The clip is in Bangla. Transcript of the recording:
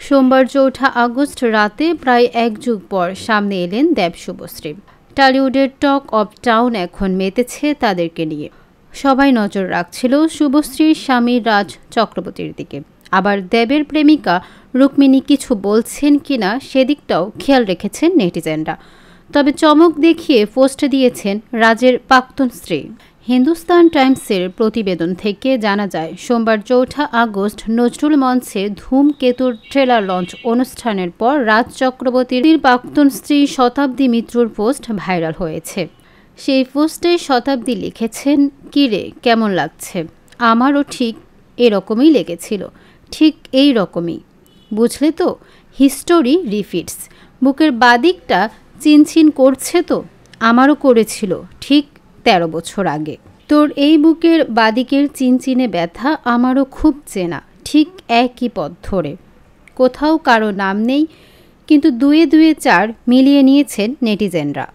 সোমবার ৪ আগস্ট রাতে প্রায় এক যুগ পর সামনে এলেন দেব শুভশ্রী। টলিউডের টক অব টাউন এখন মেতেছে তাদেরকে নিয়ে। সবাই নজর রাখছিল শুভশ্রীর স্বামী রাজ চক্রবর্তীর দিকে। আবার দেবের প্রেমিকা রুক্মিণী কিছু বলছেন কিনা সেদিকটাও খেয়াল রেখেছেন নেটিজেনরা। তবে চমক দেখিয়ে পোস্ট দিয়েছেন রাজের প্রাক্তন স্ত্রী। হিন্দুস্তান টাইমসের প্রতিবেদন থেকে জানা যায়, সোমবার ৪ আগস্ট নজরুল মঞ্চে ধূমকেতুর ট্রেলার লঞ্চ অনুষ্ঠানের পর রাজ চক্রবর্তীর প্রাক্তন স্ত্রী শতাব্দী মিত্রর পোস্ট ভাইরাল হয়েছে। সেই পোস্টে শতাব্দী লিখেছেন, কিরে কেমন লাগছে? আমারও ঠিক এরকমই লেগেছিল, ঠিক এই রকমই। বুঝলে তো, হিস্টোরি রিপিটস। বুকের বাদিকটা চিনচিন করছে তো, আমারও করেছিল ঠিক ১৩ বছর আগে। তোর এই বুকের বাদিকের চিনচিনে ব্যথা আমারও খুব চেনা, ঠিক একই পথ ধরে। কোথাও কারো নাম নেই, কিন্তু দুয়ে দুয়ে চার মিলিয়ে নিয়েছেন নেটিজেনরা।